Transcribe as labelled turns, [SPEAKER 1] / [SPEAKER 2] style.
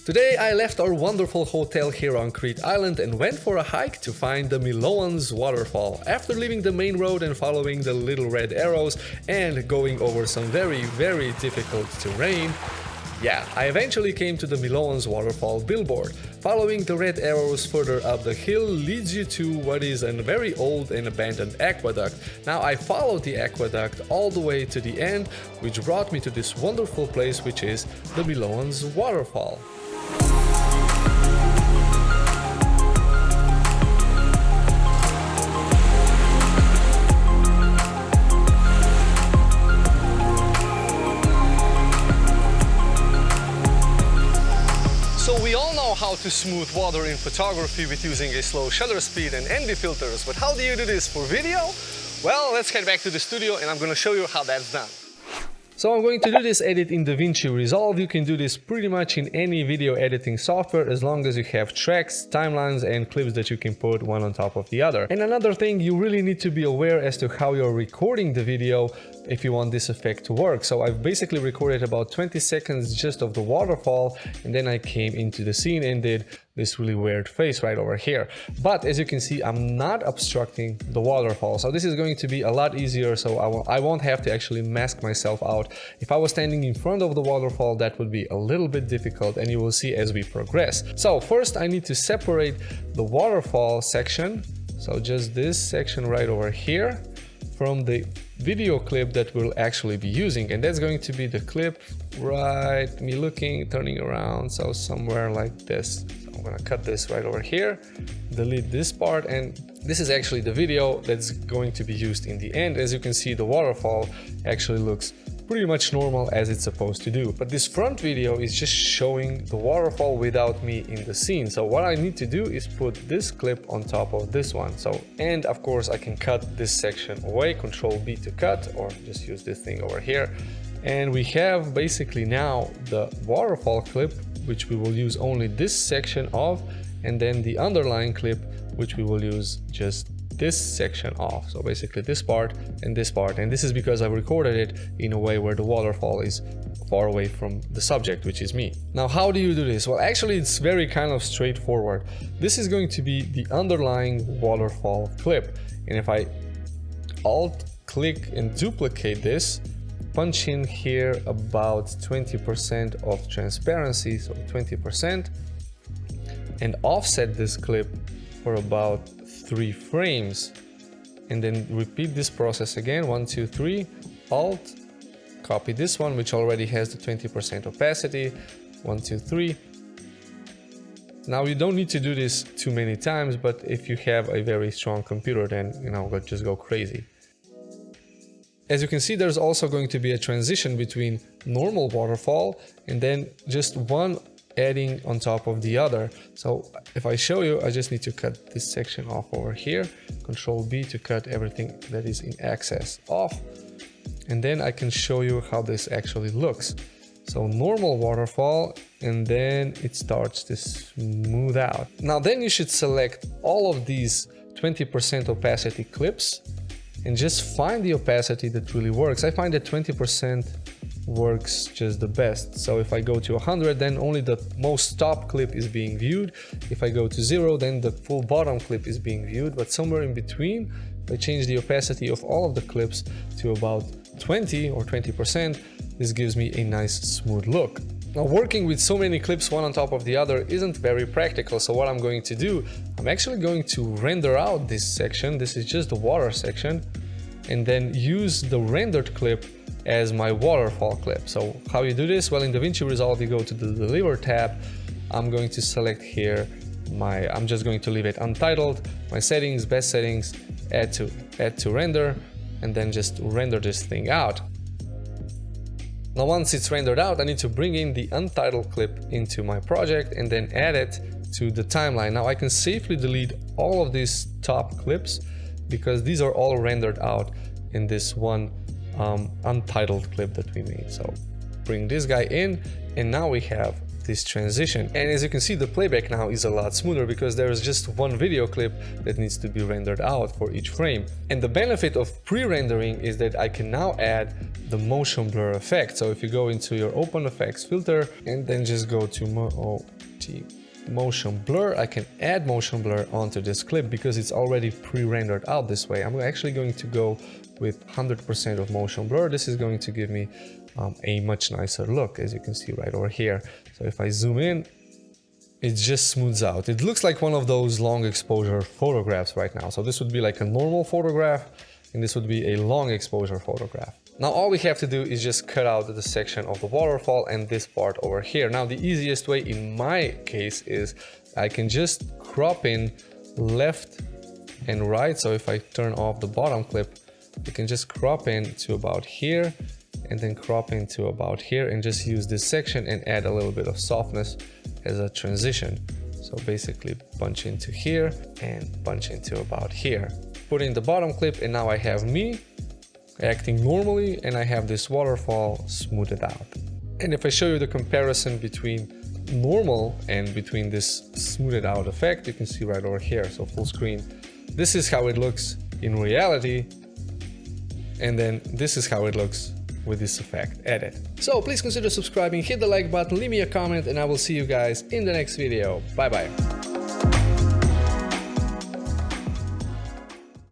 [SPEAKER 1] Today I left our wonderful hotel here on Crete Island and went for a hike to find the Milonas Waterfall. After leaving the main road and following the little red arrows and going over some very difficult terrain, I eventually came to the Milonas Waterfall billboard. Following the red arrows further up the hill leads you to what is a very old and abandoned aqueduct. Now I followed the aqueduct all the way to the end, which brought me to this wonderful place, which is the Milonas Waterfall. So we all know how to smooth water in photography with using a slow shutter speed and ND filters, but how do you do this for video? Well, let's head back to the studio and I'm going to show you how that's done. So I'm going to do this edit in Davinci Resolve. You can do this pretty much in any video editing software as long as you have tracks, timelines and clips that you can put one on top of the other. And another thing, you really need to be aware as to how you're recording the video if you want this effect to work. So I've basically recorded about 20 seconds just of the waterfall, and then I came into the scene and did this really weird face right over here. But as you can see, I'm not obstructing the waterfall. So this is going to be a lot easier, so I won't have to actually mask myself out. If I was standing in front of the waterfall, that would be a little bit difficult, and you will see as we progress. So first I need to separate the waterfall section, so just this section right over here, from the video clip that we'll actually be using, and that's going to be the clip right, me looking, turning around, so somewhere like this. So I'm gonna cut this right over here, delete this part, and this is actually the video that's going to be used in the end. As you can see, the waterfall actually looks pretty much normal as it's supposed to do. But this front video is just showing the waterfall without me in the scene. So what I need to do is put this clip on top of this one. So, and of course I can cut this section away, Control B to cut, or just use this thing over here. And we have basically now the waterfall clip, which we will use only this section of, and then the underlying clip, which we will use just this section off. So basically this part, and this is because I've recorded it in a way where the waterfall is far away from the subject, which is me. Now how do you do this? Well, actually it's very kind of straightforward. This is going to be the underlying waterfall clip, and if I alt click and duplicate this, punch in here about 20% of transparency, so 20%, and offset this clip for about 3 frames, and then repeat this process again, 1, 2, 3, alt, copy this one which already has the 20% opacity, 1, 2, 3. Now you don't need to do this too many times, but if you have a very strong computer, then just go crazy. As you can see, there's also going to be a transition between normal waterfall and then just one adding on top of the other. So if I show you, I just need to cut this section off over here, Control B to cut everything that is in excess off, and then I can show you how this actually looks. So normal waterfall, and then it starts to smooth out. Now then you should select all of these 20% opacity clips and just find the opacity that really works. I find that 20% works just the best. So if I go to 100, then only the most top clip is being viewed. If I go to 0, then the full bottom clip is being viewed, but somewhere in between, I change the opacity of all of the clips to about 20 or 20%. This gives me a nice smooth look. Now working with so many clips one on top of the other isn't very practical, so what I'm going to do, I'm actually going to render out this section. This is just the water section, and then use the rendered clip as my waterfall clip. So how you do this? Well, in Davinci Resolve you go to the Deliver tab. I'm going to select here I'm just going to leave it untitled, my settings, best settings, add to render, and then just render this thing out. Now once it's rendered out, I need to bring in the untitled clip into my project and then add it to the timeline. Now I can safely delete all of these top clips because these are all rendered out in this one untitled clip that we made. So bring this guy in, and now we have this transition. And as you can see, the playback now is a lot smoother because there is just one video clip that needs to be rendered out for each frame. And the benefit of pre-rendering is that I can now add the motion blur effect. So if you go into your open effects filter and then just go to the motion blur, I can add motion blur onto this clip because it's already pre-rendered out this way. I'm actually going to go with 100% of motion blur. This is going to give me a much nicer look, as you can see right over here. So if I zoom in, it just smooths out. It looks like one of those long exposure photographs right now. So this would be like a normal photograph, and this would be a long exposure photograph. Now all we have to do is just cut out the section of the waterfall and this part over here. Now the easiest way in my case is I can just crop in left and right. So if I turn off the bottom clip, I can just crop in to about here and then crop into about here and just use this section and add a little bit of softness as a transition. So basically bunch into here and bunch into about here. Put in the bottom clip and now I have me acting normally and I have this waterfall smoothed out. And if I show you the comparison between normal and between this smoothed out effect, you can see right over here, so full screen. This is how it looks in reality, and then this is how it looks with this effect added. So please consider subscribing, hit the like button, leave me a comment, and I will see you guys in the next video. Bye bye.